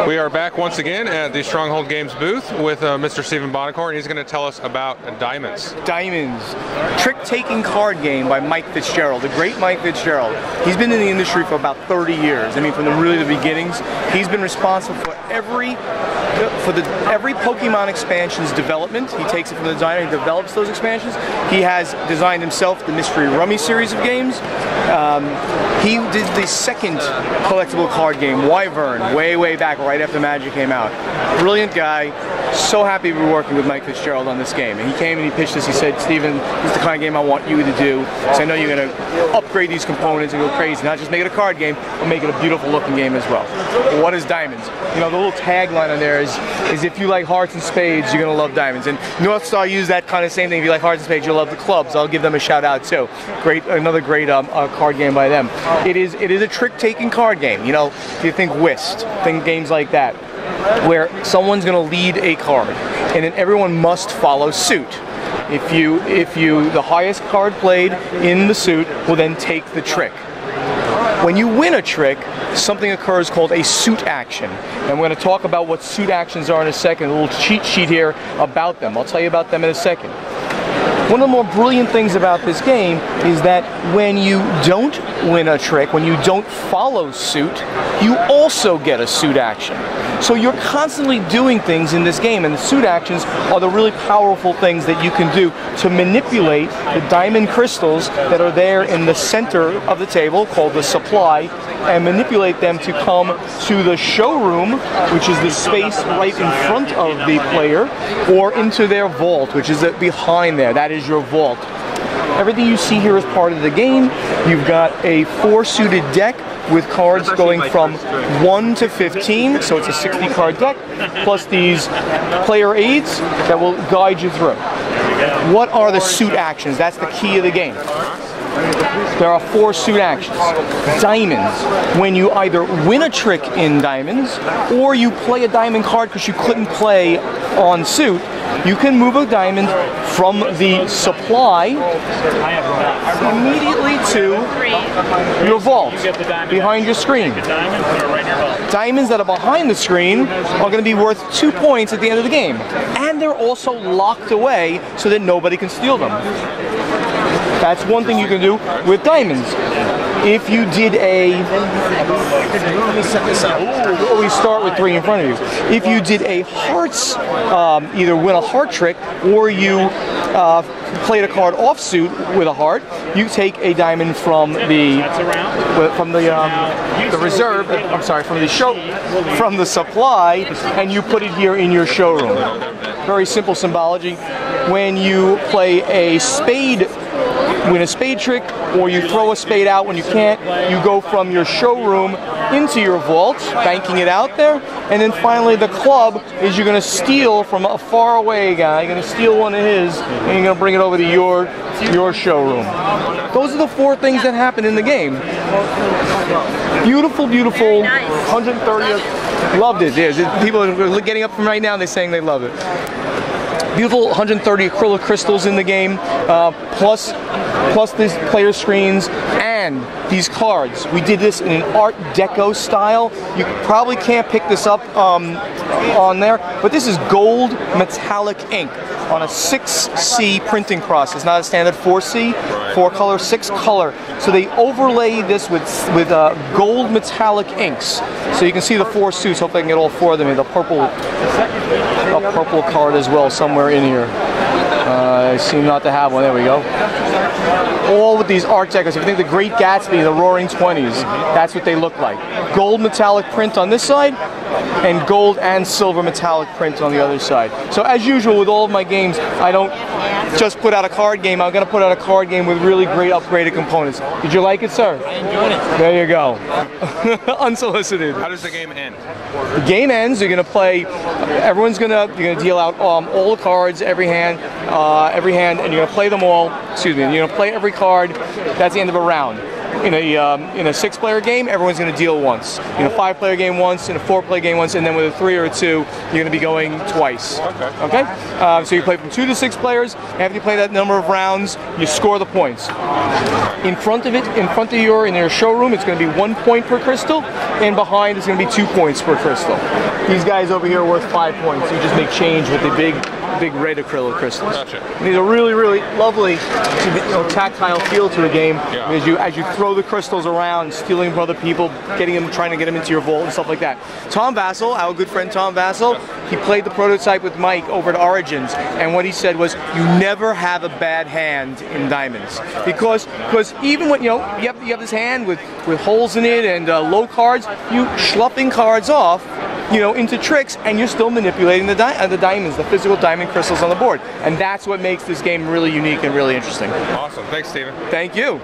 We are back once again at the Stronghold Games booth with Mr. Stephen Buonocore, and he's going to tell us about Diamonds. Diamonds, trick-taking card game by Mike Fitzgerald, the great Mike Fitzgerald. He's been in the industry for about 30 years. I mean, from the beginnings. He's been responsible for every Pokemon expansion's development. He takes it from the designer, he develops those expansions. He has designed himself the Mystery Rummy series of games. He did the second collectible card game, Wyvern, way back, right after Magic came out. Brilliant guy. So happy to be working with Mike Fitzgerald on this game. And he came and he pitched this. He said, Stephen, this is the kind of game I want you to do. So I know you're going to upgrade these components and go crazy. Not just make it a card game, but make it a beautiful looking game as well. But what is Diamonds? You know, the little tagline on there is if you like hearts and spades, you're going to love Diamonds. And North Star used that kind of same thing. If you like hearts and spades, you'll love the clubs. I'll give them a shout out too. Another great card game by them. It is a trick-taking card game. You know, if you think Whist, think games like that, where someone's going to lead a card, and then everyone must follow suit. The highest card played in the suit will then take the trick. When you win a trick, something occurs called a suit action. And we're going to talk about what suit actions are in a second, a little cheat sheet here about them. I'll tell you about them in a second. One of the more brilliant things about this game is that when you don't win a trick, when you don't follow suit, you also get a suit action. So you're constantly doing things in this game, and the suit actions are the really powerful things that you can do to manipulate the diamond crystals that are there in the center of the table, called the supply, and manipulate them to come to the showroom, which is the space right in front of the player, or into their vault, which is behind there. That is your vault. Everything you see here is part of the game. You've got a 4-suited deck with cards going from 1 to 15, so it's a 60 card deck, plus these player aids that will guide you through. What are the suit actions? That's the key of the game. There are 4 suit actions. Diamonds, when you either win a trick in Diamonds, or you play a diamond card because you couldn't play on suit, you can move a diamond from the supply immediately to your vault, behind your screen. Diamonds that are behind the screen are going to be worth 2 points at the end of the game. And they're also locked away so that nobody can steal them. That's one thing you can do with Diamonds. If you did let me set this up. We start with 3 in front of you. If you did a hearts, either win a heart trick, or you played a card off suit with a heart, you take a diamond from the reserve. I'm sorry, from the supply, and you put it here in your showroom. Very simple symbology. When you play a spade, win a spade trick, or you throw a spade out when you can't, you go from your showroom into your vault, banking it out there, and then finally the club is you're going to steal from a faraway guy. You're going to steal one of his, and you're going to bring it over to your showroom. Those are the 4 things that happen in the game. Beautiful, beautiful. 130. Loved it. Yeah, people are getting up from right now. They're saying they love it. Beautiful 130 acrylic crystals in the game, plus these player screens and these cards. We did this in an Art Deco style. You probably can't pick this up on there, but this is gold metallic ink on a 6C printing process, not a standard 4C, 4-color, 6-color. So they overlay this with gold metallic inks. So you can see the 4 suits. Hopefully I can get all 4 of them in the purple card as well somewhere in here. I seem not to have one. There we go. All with these Art Decos. If you think the Great Gatsby, the Roaring 20s, that's what they look like. Gold metallic print on this side, and gold and silver metallic print on the other side. So as usual with all of my games, I don't just put out a card game. I'm going to put out a card game with really great upgraded components. Did you like it, sir? I enjoyed it. There you go. Unsolicited. How does the game end? The game ends. You're going to play. You're going to deal out all the cards, every hand, and you're going to play them all. Excuse me. You're going to play every card. That's the end of a round. In a 6-player game, everyone's going to deal once. In a 5-player game once, in a 4-player game once, and then with a 3 or a 2, you're going to be going twice. Okay? So you play from 2 to 6 players. After you play that number of rounds, you score the points. In front of you in your showroom, it's going to be 1 point per crystal, and behind it's going to be 2 points per crystal. These guys over here are worth 5 points. You just make change with the big red acrylic crystals. Gotcha. And these are really, really lovely, tactile feel to a game. Yeah. As you throw the crystals around, stealing from other people, trying to get them into your vault and stuff like that. Tom Vassell, our good friend Tom Vassell, he played the prototype with Mike over at Origins, and what he said was, you never have a bad hand in Diamonds, because even when you have this hand with holes in it and low cards, you schlupping cards off, into tricks, and you're still manipulating the diamonds, the physical diamond crystals on the board. And that's what makes this game really unique and really interesting. Awesome. Thanks, Steven. Thank you.